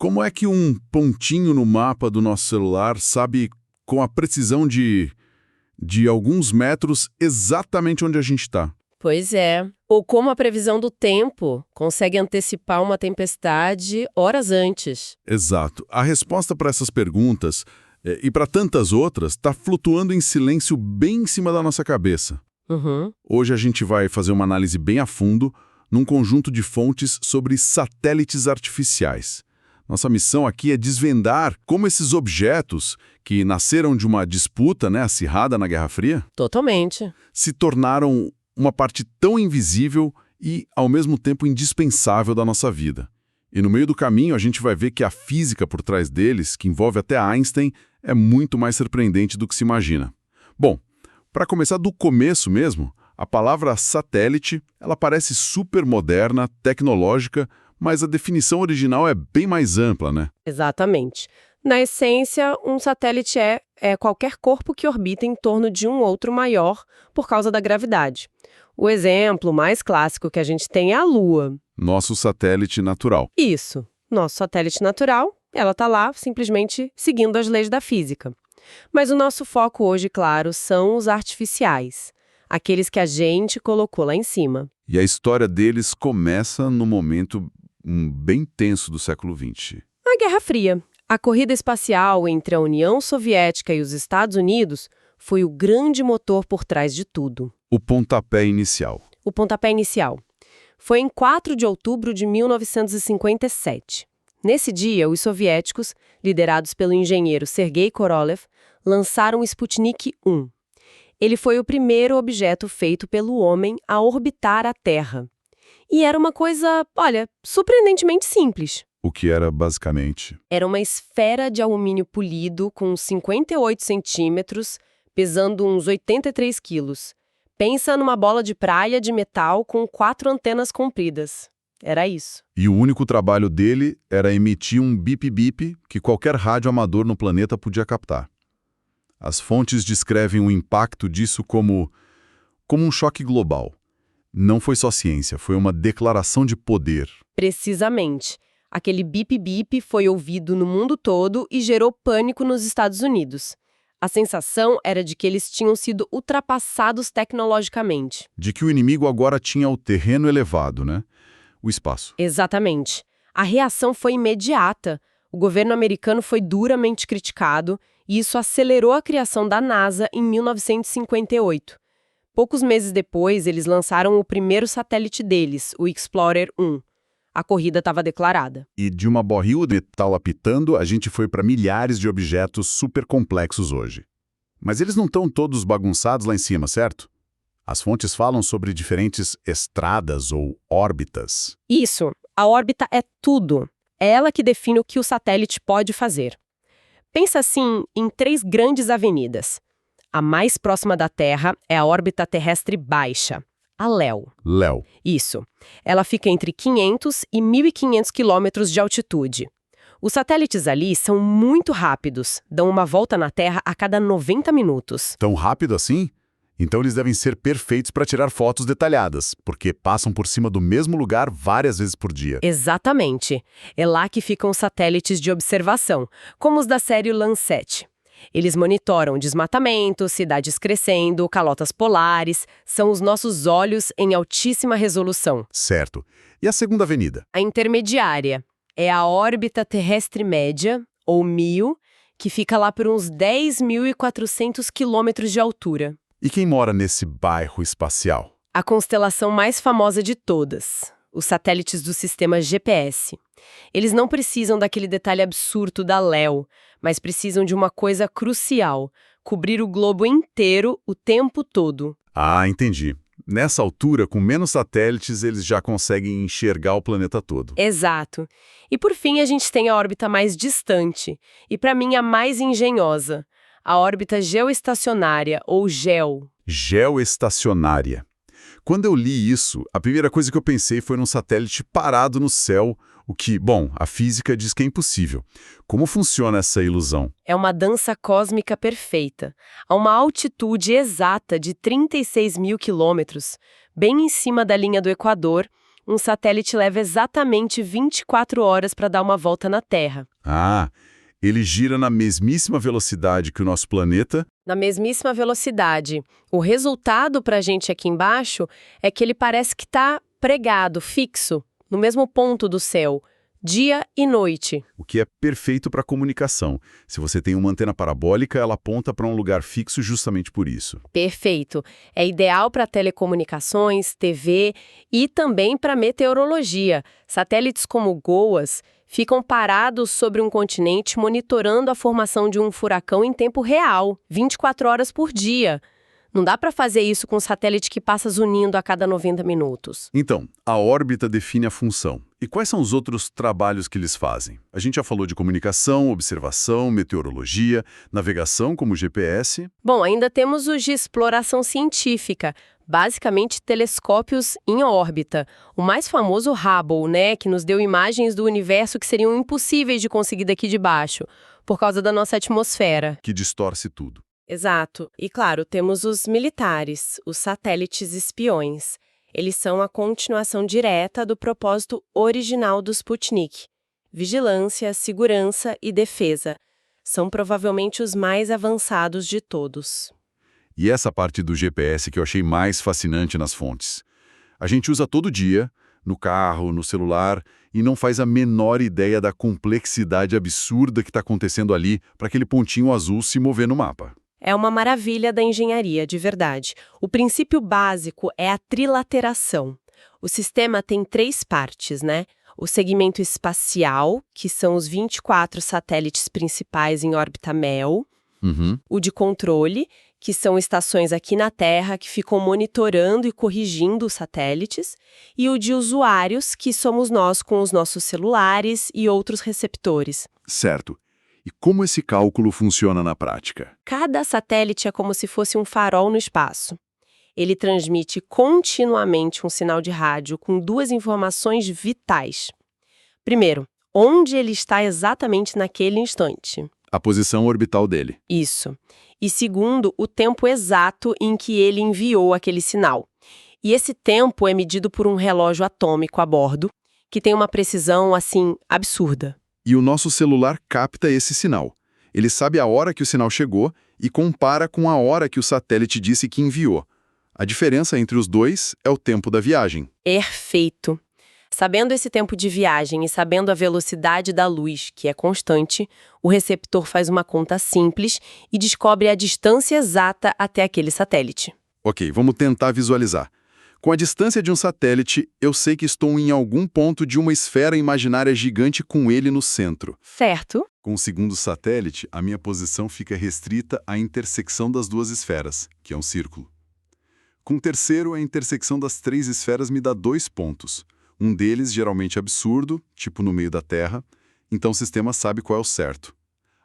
Como é que um pontinho no mapa do nosso celular sabe com a precisão de alguns metros exatamente onde a gente está? Pois é. Ou como a previsão do tempo consegue antecipar uma tempestade horas antes. Exato. A resposta para essas perguntas e para tantas outras está flutuando em silêncio bem em cima da nossa cabeça. Uhum. Hoje a gente vai fazer uma análise bem a fundo num conjunto de fontes sobre satélites artificiais. Nossa missão aqui é desvendar como esses objetos, que nasceram de uma disputa acirrada na Guerra Fria, Totalmente. se tornaram uma parte tão invisível e, ao mesmo tempo, indispensável da nossa vida. E no meio do caminho a gente vai ver que a física por trás deles, que envolve até Einstein, é muito mais surpreendente do que se imagina. Bom, para começar do começo mesmo, a palavra satélite, ela parece super moderna, tecnológica, mas a definição original é bem mais ampla, né? Exatamente. Na essência, um satélite é qualquer corpo que orbita em torno de um outro maior por causa da gravidade. O exemplo mais clássico que a gente tem é a Lua. Nosso satélite natural. Isso. Nosso satélite natural, ela está lá simplesmente seguindo as leis da física. Mas o nosso foco hoje, claro, são os artificiais. Aqueles que a gente colocou lá em cima. E a história deles começa no momento bem tenso do século XX. A Guerra Fria. A corrida espacial entre a União Soviética e os Estados Unidos foi o grande motor por trás de tudo. O pontapé inicial. O pontapé inicial. Foi em 4 de outubro de 1957. Nesse dia, os soviéticos, liderados pelo engenheiro Sergei Korolev, lançaram o Sputnik 1. Ele foi o primeiro objeto feito pelo homem a orbitar a Terra. E era uma coisa, surpreendentemente simples. O que era basicamente? Era uma esfera de alumínio polido com 58 centímetros, pesando uns 83 quilos. Pensa numa bola de praia de metal com 4 antenas compridas. Era isso. E o único trabalho dele era emitir um bip-bip que qualquer rádio amador no planeta podia captar. As fontes descrevem o impacto disso como um choque global. Não foi só ciência, foi uma declaração de poder. Precisamente. Aquele bip-bip foi ouvido no mundo todo e gerou pânico nos Estados Unidos. A sensação era de que eles tinham sido ultrapassados tecnologicamente. De que o inimigo agora tinha o terreno elevado, né? O espaço. Exatamente. A reação foi imediata. O governo americano foi duramente criticado e isso acelerou a criação da NASA em 1958. Poucos meses depois, eles lançaram o primeiro satélite deles, o Explorer 1. A corrida estava declarada. E de uma barril de metal apitando, a gente foi para milhares de objetos super complexos hoje. Mas eles não estão todos bagunçados lá em cima, certo? As fontes falam sobre diferentes estradas ou órbitas. Isso. A órbita é tudo. É ela que define o que o satélite pode fazer. Pensa assim em 3 grandes avenidas. A mais próxima da Terra é a órbita terrestre baixa, a LEO. LEO. Isso. Ela fica entre 500 e 1.500 quilômetros de altitude. Os satélites ali são muito rápidos, dão uma volta na Terra a cada 90 minutos. Tão rápido assim? Então eles devem ser perfeitos para tirar fotos detalhadas, porque passam por cima do mesmo lugar várias vezes por dia. Exatamente. É lá que ficam os satélites de observação, como os da série Landsat. Eles monitoram desmatamento, cidades crescendo, calotas polares, são os nossos olhos em altíssima resolução. Certo. E a segunda avenida? A intermediária é a órbita terrestre média, ou MIO, que fica lá por uns 10.400 quilômetros de altura. E quem mora nesse bairro espacial? A constelação mais famosa de todas, os satélites do sistema GPS. Eles não precisam daquele detalhe absurdo da LEO, mas precisam de uma coisa crucial: cobrir o globo inteiro o tempo todo. Ah, entendi. Nessa altura, com menos satélites, eles já conseguem enxergar o planeta todo. Exato. E por fim, a gente tem a órbita mais distante, e para mim a mais engenhosa, a órbita geoestacionária, ou GEO. Geoestacionária. Quando eu li isso, a primeira coisa que eu pensei foi num satélite parado no céu, o que, bom, a física diz que é impossível. Como funciona essa ilusão? É uma dança cósmica perfeita, a uma altitude exata de 36 mil quilômetros, bem em cima da linha do Equador. Um satélite leva exatamente 24 horas para dar uma volta na Terra. Ah, ele gira na mesmíssima velocidade que o nosso planeta? Na mesmíssima velocidade. O resultado para a gente aqui embaixo é que ele parece que está pregado, fixo, no mesmo ponto do céu, dia e noite. O que é perfeito para comunicação. Se você tem uma antena parabólica, ela aponta para um lugar fixo justamente por isso. Perfeito. É ideal para telecomunicações, TV e também para meteorologia. Satélites como GOAS ficam parados sobre um continente monitorando a formação de um furacão em tempo real, 24 horas por dia. Não dá para fazer isso com um satélite que passa zunindo a cada 90 minutos. Então, a órbita define a função. E quais são os outros trabalhos que eles fazem? A gente já falou de comunicação, observação, meteorologia, navegação como GPS. Bom, ainda temos os de exploração científica, basicamente telescópios em órbita. O mais famoso, o Hubble, né, que nos deu imagens do universo que seriam impossíveis de conseguir daqui de baixo, por causa da nossa atmosfera. Que distorce tudo. Exato. E, claro, temos os militares, os satélites espiões. Eles são a continuação direta do propósito original do Sputnik. Vigilância, segurança e defesa. São provavelmente os mais avançados de todos. E essa parte do GPS que eu achei mais fascinante nas fontes. A gente usa todo dia, no carro, no celular, e não faz a menor ideia da complexidade absurda que está acontecendo ali para aquele pontinho azul se mover no mapa. É uma maravilha da engenharia, de verdade. O princípio básico é a trilateração. O sistema tem 3 partes, né? O segmento espacial, que são os 24 satélites principais em órbita MEL. O de controle, que são estações aqui na Terra que ficam monitorando e corrigindo os satélites. E o de usuários, que somos nós com os nossos celulares e outros receptores. Certo. E como esse cálculo funciona na prática? Cada satélite é como se fosse um farol no espaço. Ele transmite continuamente um sinal de rádio com 2 informações vitais. Primeiro, onde ele está exatamente naquele instante. A posição orbital dele. Isso. E segundo, o tempo exato em que ele enviou aquele sinal. E esse tempo é medido por um relógio atômico a bordo, que tem uma precisão, assim, absurda. E o nosso celular capta esse sinal. Ele sabe a hora que o sinal chegou e compara com a hora que o satélite disse que enviou. A diferença entre os dois é o tempo da viagem. Perfeito. Sabendo esse tempo de viagem e sabendo a velocidade da luz, que é constante, o receptor faz uma conta simples e descobre a distância exata até aquele satélite. Ok, vamos tentar visualizar. Com a distância de um satélite, eu sei que estou em algum ponto de uma esfera imaginária gigante com ele no centro. Certo? Com o segundo satélite, a minha posição fica restrita à intersecção das 2 esferas, que é um círculo. Com o terceiro, a intersecção das 3 esferas me dá 2 pontos. Um deles geralmente absurdo, tipo no meio da Terra, então o sistema sabe qual é o certo.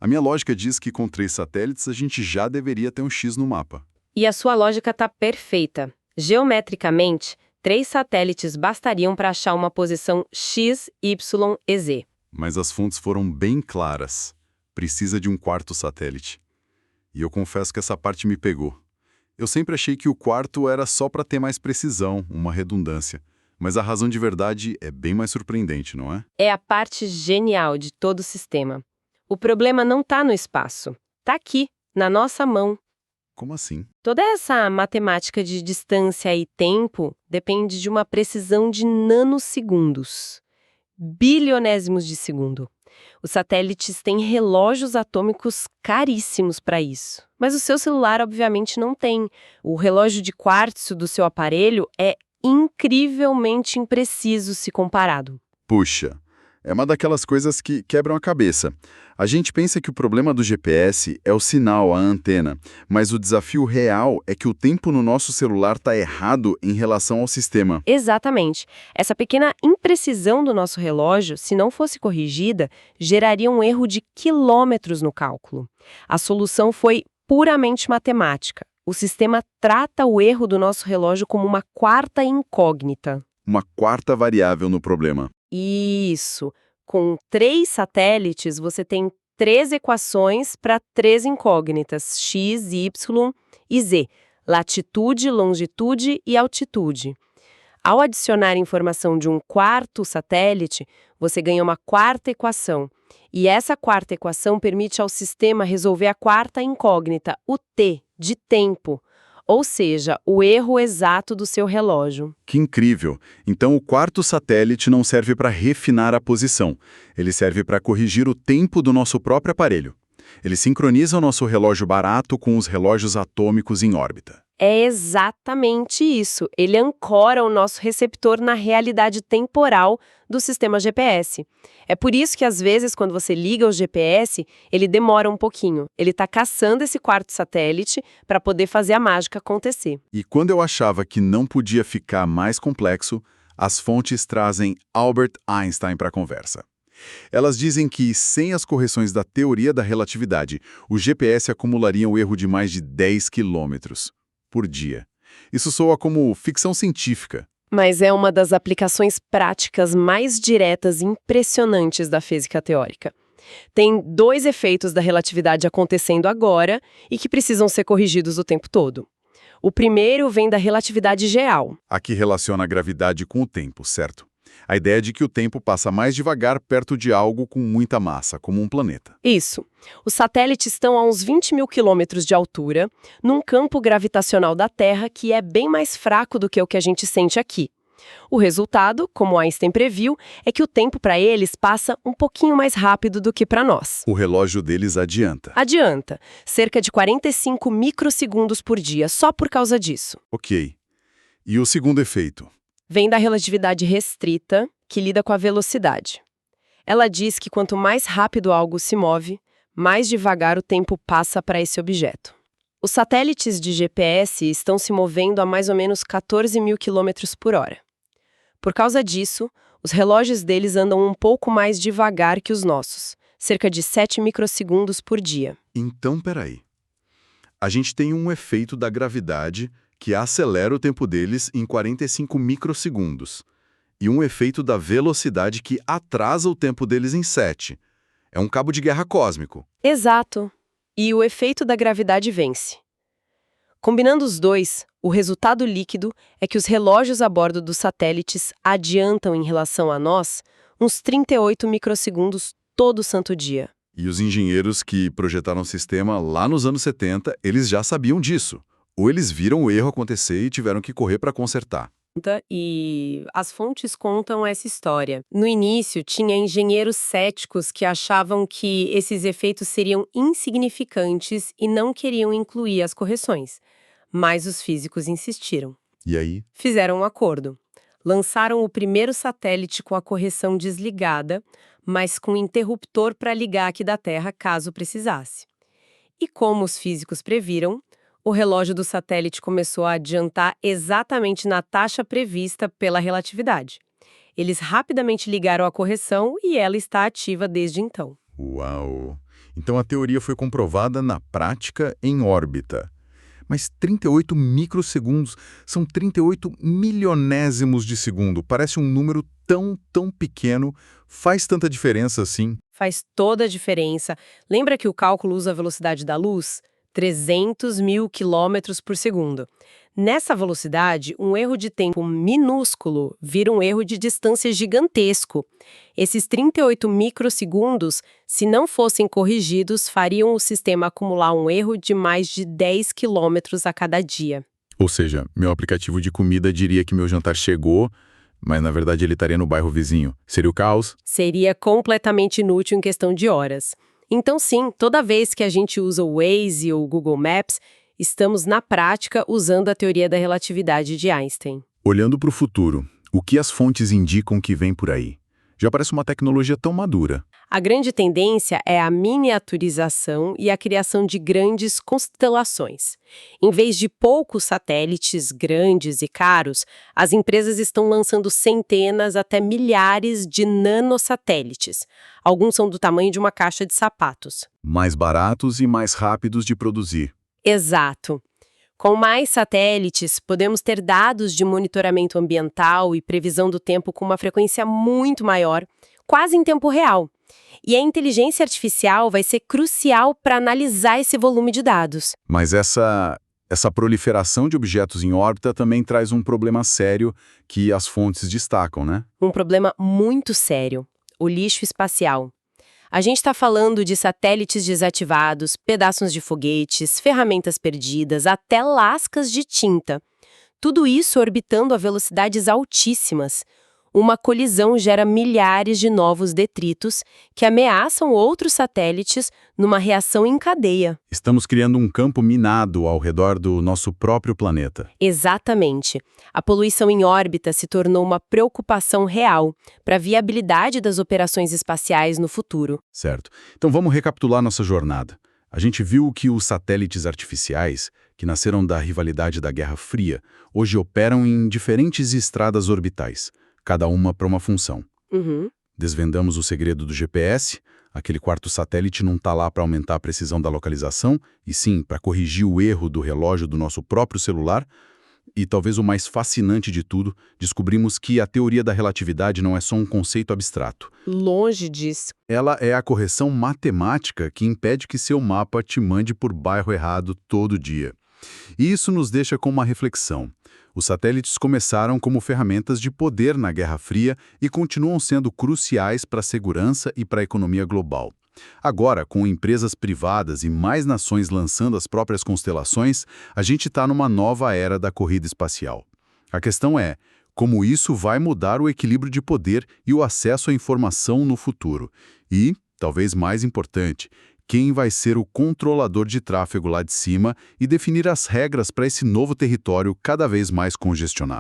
A minha lógica diz que com 3 satélites a gente já deveria ter um X no mapa. E a sua lógica está perfeita. Geometricamente, 3 satélites bastariam para achar uma posição X, Y e Z. Mas as fontes foram bem claras. Precisa de um 4º satélite. E eu confesso que essa parte me pegou. Eu sempre achei que o 4º era só para ter mais precisão, uma redundância. Mas a razão de verdade é bem mais surpreendente, não é? É a parte genial de todo o sistema. O problema não está no espaço. Está aqui, na nossa mão. Como assim? Toda essa matemática de distância e tempo depende de uma precisão de nanosegundos. Bilionésimos de segundo. Os satélites têm relógios atômicos caríssimos para isso. Mas o seu celular, obviamente, não tem. O relógio de quartzo do seu aparelho é incrivelmente impreciso se comparado. Puxa, é uma daquelas coisas que quebram a cabeça. A gente pensa que o problema do GPS é o sinal, a antena, mas o desafio real é que o tempo no nosso celular está errado em relação ao sistema. Exatamente. Essa pequena imprecisão do nosso relógio, se não fosse corrigida, geraria um erro de quilômetros no cálculo. A solução foi puramente matemática. O sistema trata o erro do nosso relógio como uma 4ª incógnita. Uma 4ª variável no problema. Isso. Com 3 satélites, você tem 3 equações para 3 incógnitas, x, y e z, latitude, longitude e altitude. Ao adicionar informação de um quarto satélite, você ganha uma quarta equação. E essa quarta equação permite ao sistema resolver a quarta incógnita, o T, de tempo, ou seja, o erro exato do seu relógio. Que incrível! Então o quarto satélite não serve para refinar a posição, ele serve para corrigir o tempo do nosso próprio aparelho. Ele sincroniza o nosso relógio barato com os relógios atômicos em órbita. É exatamente isso. Ele ancora o nosso receptor na realidade temporal do sistema GPS. É por isso que, às vezes, quando você liga o GPS, ele demora um pouquinho. Ele está caçando esse quarto satélite para poder fazer a mágica acontecer. E quando eu achava que não podia ficar mais complexo, as fontes trazem Albert Einstein para a conversa. Elas dizem que, sem as correções da teoria da relatividade, o GPS acumularia um erro de mais de 10 quilômetros por dia. Isso soa como ficção científica. Mas é uma das aplicações práticas mais diretas e impressionantes da física teórica. Tem dois efeitos da relatividade acontecendo agora e que precisam ser corrigidos o tempo todo. O primeiro vem da relatividade geral. A que relaciona a gravidade com o tempo, certo? A ideia de que o tempo passa mais devagar perto de algo com muita massa, como um planeta. Isso. Os satélites estão a uns 20 mil quilômetros de altura, num campo gravitacional da Terra que é bem mais fraco do que o que a gente sente aqui. O resultado, como Einstein previu, é que o tempo para eles passa um pouquinho mais rápido do que para nós. O relógio deles adianta. Adianta, cerca de 45 microsegundos por dia, só por causa disso. Ok. E o segundo efeito? Vem da relatividade restrita, que lida com a velocidade. Ela diz que quanto mais rápido algo se move, mais devagar o tempo passa para esse objeto. Os satélites de GPS estão se movendo a mais ou menos 14 mil quilômetros por hora. Por causa disso, os relógios deles andam um pouco mais devagar que os nossos, cerca de 7 microsegundos por dia. Então, peraí. A gente tem um efeito da gravidade que acelera o tempo deles em 45 microsegundos, e um efeito da velocidade que atrasa o tempo deles em 7. É um cabo de guerra cósmico. Exato. E o efeito da gravidade vence. Combinando os dois, o resultado líquido é que os relógios a bordo dos satélites adiantam em relação a nós uns 38 microsegundos todo santo dia. E os engenheiros que projetaram o sistema lá nos anos 70, eles já sabiam disso. Ou eles viram o erro acontecer e tiveram que correr para consertar. E as fontes contam essa história. No início, tinha engenheiros céticos que achavam que esses efeitos seriam insignificantes e não queriam incluir as correções. Mas os físicos insistiram. E aí? Fizeram um acordo. Lançaram o primeiro satélite com a correção desligada, mas com interruptor para ligar aqui da Terra caso precisasse. E como os físicos previram, o relógio do satélite começou a adiantar exatamente na taxa prevista pela relatividade. Eles rapidamente ligaram a correção e ela está ativa desde então. Uau! Então a teoria foi comprovada na prática em órbita. Mas 38 microsegundos são 38 milionésimos de segundo. Parece um número tão pequeno. Faz tanta diferença assim? Faz toda a diferença. Lembra que o cálculo usa a velocidade da luz? 300 mil quilômetros por segundo. Nessa velocidade, um erro de tempo minúsculo vira um erro de distância gigantesco. Esses 38 microsegundos, se não fossem corrigidos, fariam o sistema acumular um erro de mais de 10 quilômetros a cada dia. Ou seja, meu aplicativo de comida diria que meu jantar chegou, mas na verdade ele estaria no bairro vizinho. Seria o caos? Seria completamente inútil em questão de horas. Então, sim, toda vez que a gente usa o Waze ou o Google Maps, estamos, na prática, usando a teoria da relatividade de Einstein. Olhando para o futuro, o que as fontes indicam que vem por aí? Já parece uma tecnologia tão madura. A grande tendência é a miniaturização e a criação de grandes constelações. Em vez de poucos satélites grandes e caros, as empresas estão lançando centenas até milhares de nanosatélites. Alguns são do tamanho de uma caixa de sapatos. Mais baratos e mais rápidos de produzir. Exato. Com mais satélites, podemos ter dados de monitoramento ambiental e previsão do tempo com uma frequência muito maior, quase em tempo real. E a inteligência artificial vai ser crucial para analisar esse volume de dados. Mas essa Essa proliferação de objetos em órbita também traz um problema sério que as fontes destacam, né? Um problema muito sério: o lixo espacial. A gente está falando de satélites desativados, pedaços de foguetes, ferramentas perdidas, até lascas de tinta. Tudo isso orbitando a velocidades altíssimas. Uma colisão gera milhares de novos detritos que ameaçam outros satélites numa reação em cadeia. Estamos criando um campo minado ao redor do nosso próprio planeta. Exatamente. A poluição em órbita se tornou uma preocupação real para a viabilidade das operações espaciais no futuro. Certo. Então vamos recapitular nossa jornada. A gente viu que os satélites artificiais, que nasceram da rivalidade da Guerra Fria, hoje operam em diferentes estradas orbitais, cada uma para uma função. Desvendamos o segredo do GPS. Aquele quarto satélite não está lá para aumentar a precisão da localização, e sim para corrigir o erro do relógio do nosso próprio celular. E talvez o mais fascinante de tudo, descobrimos que a teoria da relatividade não é só um conceito abstrato. Longe disso. Ela é a correção matemática que impede que seu mapa te mande por bairro errado todo dia. E isso nos deixa com uma reflexão. Os satélites começaram como ferramentas de poder na Guerra Fria e continuam sendo cruciais para a segurança e para a economia global. Agora, com empresas privadas e mais nações lançando as próprias constelações, a gente está numa nova era da corrida espacial. A questão é, como isso vai mudar o equilíbrio de poder e o acesso à informação no futuro? E, talvez mais importante, quem vai ser o controlador de tráfego lá de cima e definir as regras para esse novo território cada vez mais congestionado?